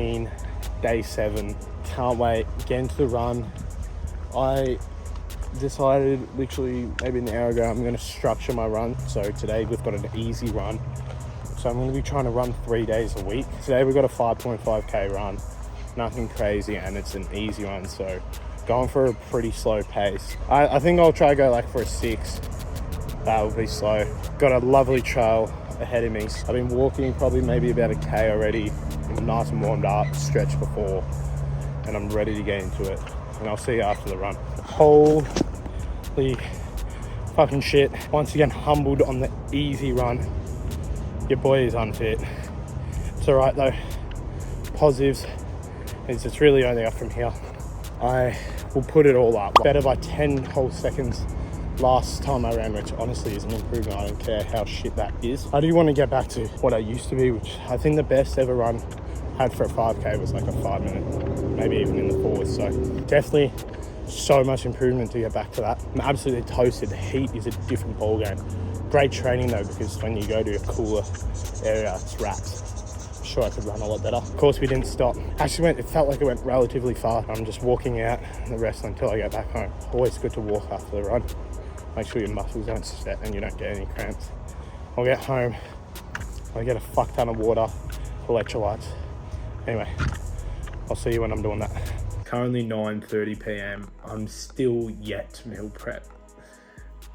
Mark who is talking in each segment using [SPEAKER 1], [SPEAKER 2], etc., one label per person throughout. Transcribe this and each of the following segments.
[SPEAKER 1] clean, day 7. Can't wait, get into the run. I decided literally maybe an hour ago I'm going to structure my run. So today we've got an easy run. So I'm going to be trying to run 3 days a week. Today we've got a 5.5k run, nothing crazy, and it's an easy one. So going for a pretty slow pace. I think I'll try to go like for a 6. That will be slow. Got a lovely trail ahead of me. I've been walking probably maybe about a k already. I'm nice and warmed up, stretched before, and I'm ready to get into it. And I'll see you after the run. Holy fucking shit. Once again, humbled on the easy run. Your boy is unfit. It's all right though. Positives is it's really only up from here. I will put it all up. Better by 10 whole seconds last time I ran, which honestly is an improvement. I don't care how shit that is. I do want to get back to what I used to be, which I think the best ever run I had for a 5k was like a 5 minute, maybe even in the 4s. So definitely so much improvement to get back to that. I'm absolutely toasted. The heat is a different ball game. Great training though, because when you go to a cooler area, it's rats. I'm sure I could run a lot better. Of course, we didn't stop. Actually, it felt like it went relatively fast. I'm just walking out the rest until I get back home. Always good to walk after the run. Make sure your muscles don't sweat and you don't get any cramps. I'll get home. I'll get a fuck ton of water, electrolytes. Anyway, I'll see you when I'm doing that. Currently 9:30 p.m. I'm still yet to meal prep.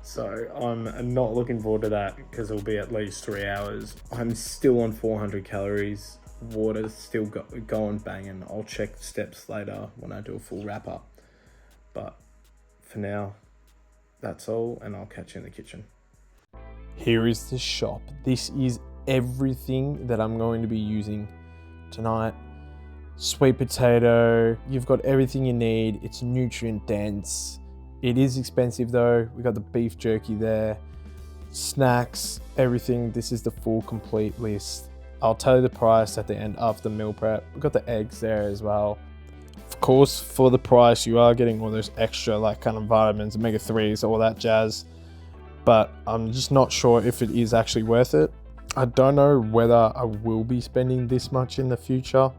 [SPEAKER 1] So I'm not looking forward to that because it'll be at least 3 hours. I'm still on 400 calories. Water's still going banging. I'll check steps later when I do a full wrap up. But for now, that's all, and I'll catch you in the kitchen. Here is the shop. This is everything that I'm going to be using tonight. Sweet potato, you've got everything you need. It's nutrient dense. It is expensive though. We got the beef jerky there, snacks, everything. This is the full complete list. I'll tell you the price at the end of the meal prep. We've got the eggs there as well. Of course, for the price, you are getting all those extra like kind of vitamins, omega-3s, all that jazz. But I'm just not sure if it is actually worth it. I don't know whether I will be spending this much in the future.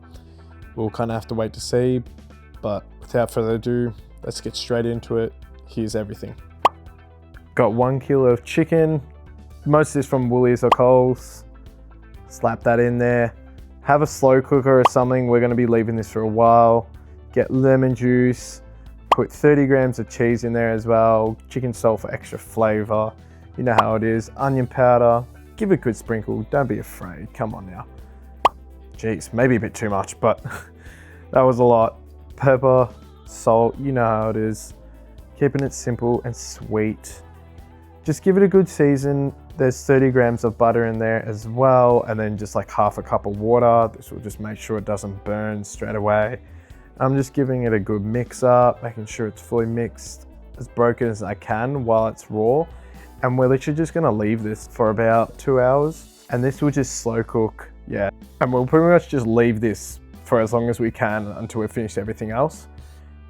[SPEAKER 1] We'll kind of have to wait to see. But without further ado, let's get straight into it. Here's everything. Got 1 kilo of chicken. Most of this from Woolies or Coles. Slap that in there. Have a slow cooker or something. We're going to be leaving this for a while. Get lemon juice. Put 30 grams of cheese in there as well. Chicken salt for extra flavor. You know how it is. Onion powder. Give it a good sprinkle. Don't be afraid. Come on now. Jeez, maybe a bit too much, but that was a lot. Pepper, salt, you know how it is. Keeping it simple and sweet. Just give it a good season. There's 30 grams of butter in there as well, and then just like half a cup of water. This will just make sure it doesn't burn straight away. I'm just giving it a good mix up, making sure it's fully mixed, as broken as I can while it's raw. And we're literally just gonna leave this for about 2 hours, and this will just slow cook, yeah. And we'll pretty much just leave this for as long as we can until we've finished everything else.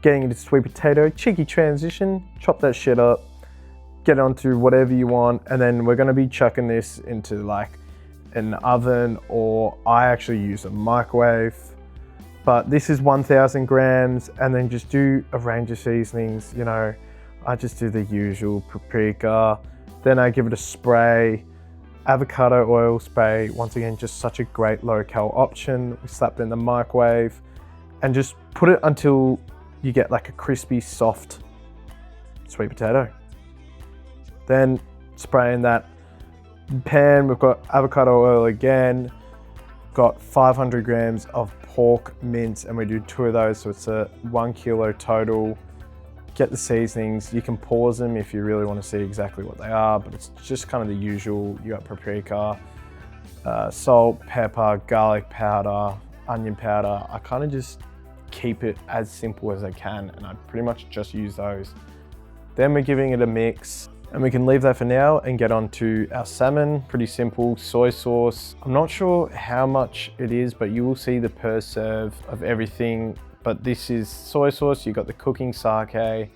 [SPEAKER 1] Getting into sweet potato, cheeky transition, chop that shit up, get onto whatever you want, and then we're gonna be chucking this into like an oven, or I actually use a microwave. But this is 1,000 grams, and then just do a range of seasonings. You know, I just do the usual paprika, then I give it a spray, avocado oil spray. Once again, just such a great low-cal option. We slap it in the microwave and just put it until you get like a crispy, soft sweet potato. Then spray in that pan. We've got avocado oil again. Got 500 grams of pork mince, and we do 2 of those, so it's a 1 kilo total. Get the seasonings. You can pause them if you really want to see exactly what they are, but it's just kind of the usual. You got paprika, salt, pepper, garlic powder, onion powder. I kind of just keep it as simple as I can, and I pretty much just use those. Then we're giving it a mix, and we can leave that for now and get on to our salmon. Pretty simple. Soy sauce. I'm not sure how much it is, but you will see the per serve of everything. But this is soy sauce. You got the cooking sake.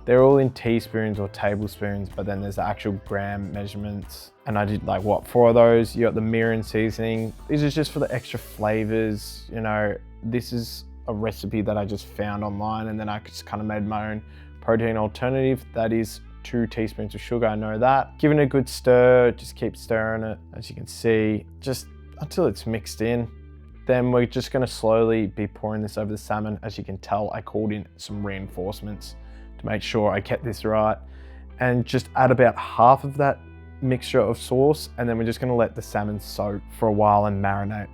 [SPEAKER 1] They're all in teaspoons or tablespoons, but then there's the actual gram measurements. And I did like what, 4 of those. You got the mirin seasoning. This is just for the extra flavors. You know, this is a recipe that I just found online, and then I just kind of made my own protein alternative. That is 2 teaspoons of sugar, I know that. Give it a good stir, just keep stirring it, as you can see, just until it's mixed in. Then we're just gonna slowly be pouring this over the salmon. As you can tell, I called in some reinforcements to make sure I kept this right. And just add about half of that mixture of sauce, and then we're just gonna let the salmon soak for a while and marinate.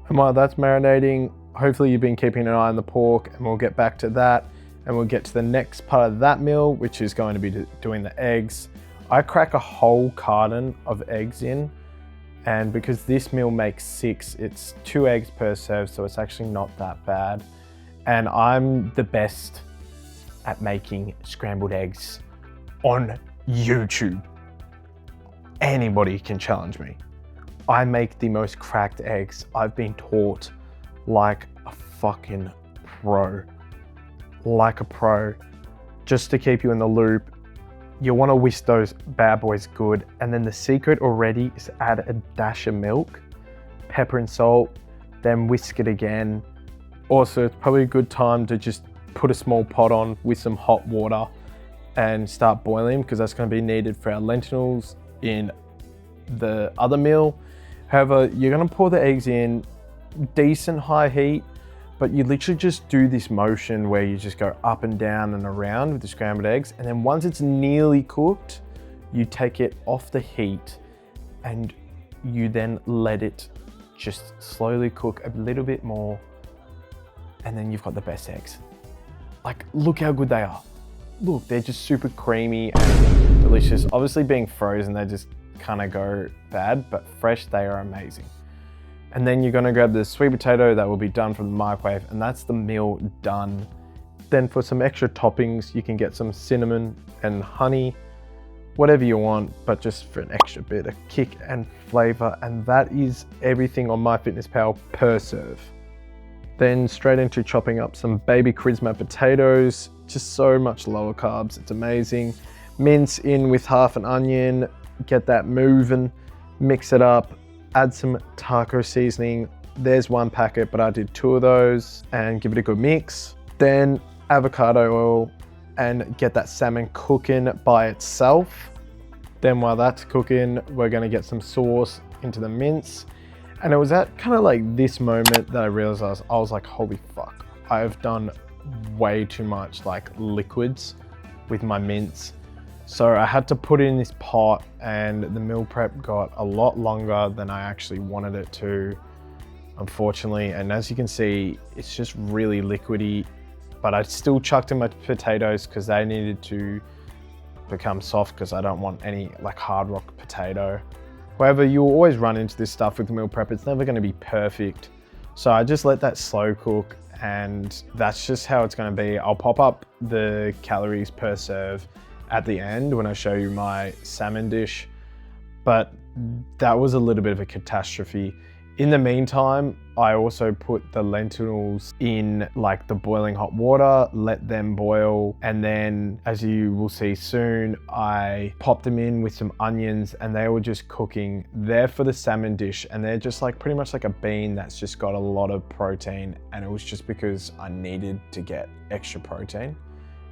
[SPEAKER 1] And while that's marinating, hopefully you've been keeping an eye on the pork, and we'll get back to that. And we'll get to the next part of that meal, which is going to be doing the eggs. I crack a whole carton of eggs in, and because this meal makes 6, it's 2 eggs per serve, so it's actually not that bad. And I'm the best at making scrambled eggs on YouTube. Anybody can challenge me. I make the most cracked eggs. I've been taught like a fucking pro. Like a pro. Just to keep you in the loop, you want to whisk those bad boys good, and then the secret already is add a dash of milk, pepper and salt, then whisk it again. Also, it's probably a good time to just put a small pot on with some hot water and start boiling, because that's going to be needed for our lentils in the other meal. However, you're going to pour the eggs in decent high heat, but you literally just do this motion where you just go up and down and around with the scrambled eggs. And then once it's nearly cooked, you take it off the heat and you then let it just slowly cook a little bit more. And then you've got the best eggs. Like, look how good they are. Look, they're just super creamy and delicious. Obviously being frozen, they just kind of go bad, but fresh, they are amazing. And then you're gonna grab the sweet potato that will be done from the microwave, and that's the meal done. Then for some extra toppings, you can get some cinnamon and honey, whatever you want, but just for an extra bit of kick and flavor. And that is everything on MyFitnessPal per serve. Then straight into chopping up some baby charisma potatoes, just so much lower carbs, it's amazing. Mince in with half an onion, get that moving, mix it up, add some taco seasoning. There's 1 packet, but I did 2 of those, and give it a good mix. Then avocado oil, and get that salmon cooking by itself. Then while that's cooking, we're gonna get some sauce into the mince. And it was at kind of like this moment that I realized, I was like, holy fuck, I have done way too much like liquids with my mince. So I had to put it in this pot, and the meal prep got a lot longer than I actually wanted it to, unfortunately. And as you can see, it's just really liquidy, but I still chucked in my potatoes because they needed to become soft, because I don't want any like hard rock potato. However, you'll always run into this stuff with the meal prep. It's never going to be perfect. So I just let that slow cook, and that's just how it's going to be. I'll pop up the calories per serve at the end when I show you my salmon dish, but that was a little bit of a catastrophe. In the meantime, I also put the lentils in like the boiling hot water, let them boil, and then as you will see soon, I popped them in with some onions, and they were just cooking. They're for the salmon dish, and they're just like pretty much like a bean that's just got a lot of protein, and it was just because I needed to get extra protein,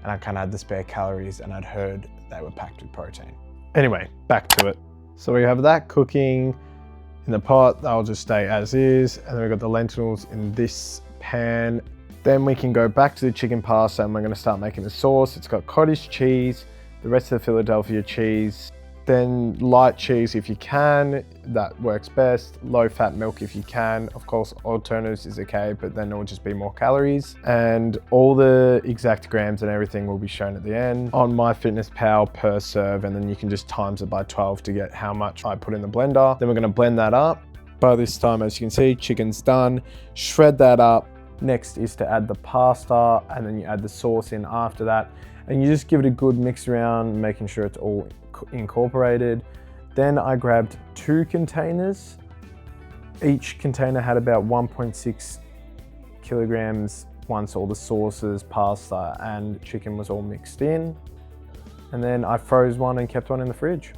[SPEAKER 1] and I kind of had the spare calories, and I'd heard they were packed with protein. Anyway, back to it. So we have that cooking in the pot. That'll just stay as is. And then we've got the lentils in this pan. Then we can go back to the chicken pasta, and we're gonna start making the sauce. It's got cottage cheese, the rest of the Philadelphia cheese, then light cheese if you can, that works best. Low fat milk if you can. Of course, alternatives is okay, but then it will just be more calories. And all the exact grams and everything will be shown at the end on MyFitnessPal per serve, and then you can just times it by 12 to get how much I put in the blender. Then we're gonna blend that up. By this time, as you can see, chicken's done. Shred that up. Next is to add the pasta, and then you add the sauce in after that. And you just give it a good mix around, making sure it's all incorporated. Then I grabbed 2 containers. Each container had about 1.6 kilograms once all the sauces, pasta and chicken was all mixed in. And then I froze one and kept one in the fridge.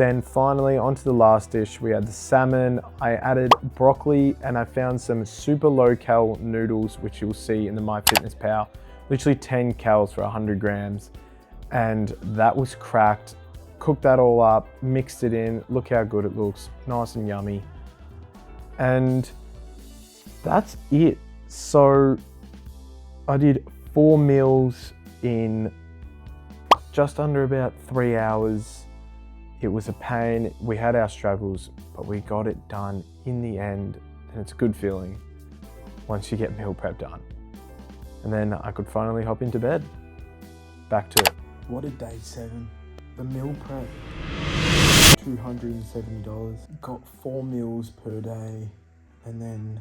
[SPEAKER 2] Then finally onto the last dish, we had the salmon. I added broccoli and I found some super low cal noodles, which you'll see in the MyFitnessPal, literally 10 calories for 100 grams. And that was cracked. Cooked that all up, mixed it in. Look how good it looks, nice and yummy. And that's it. So I did 4 meals in just under about 3 hours. It was a pain. We had our struggles, but we got it done in the end. And it's a good feeling once you get meal prep done. And then I could finally hop into bed. Back to it.
[SPEAKER 1] What a day 7. The meal prep, $270. Got 4 meals per day, and then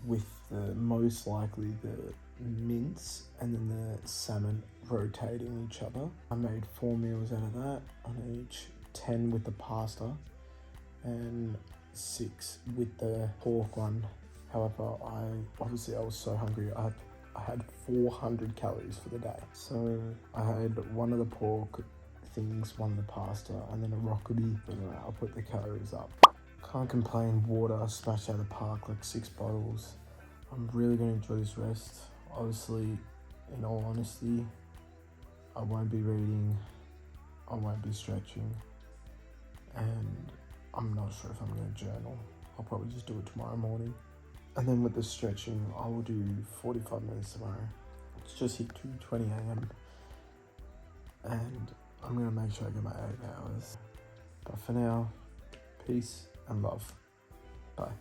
[SPEAKER 1] with the most likely the mince and then the salmon rotating each other. I made 4 meals out of that on each, 10 with the pasta and 6 with the pork one. However, I was so hungry. I had 400 calories for the day. So I had one of the pork things, one of the pasta, and then a rockaby. I'll put the calories up. Can't complain. Water smashed out of the park, like 6 bottles. I'm really gonna enjoy this rest. Obviously, in all honesty, I won't be reading, I won't be stretching, and I'm not sure if I'm gonna journal. I'll probably just do it tomorrow morning. And then with the stretching, I will do 45 minutes tomorrow. It's just hit 2:20 a.m. and I'm gonna make sure I get my 8 hours. But for now, peace and love. Bye.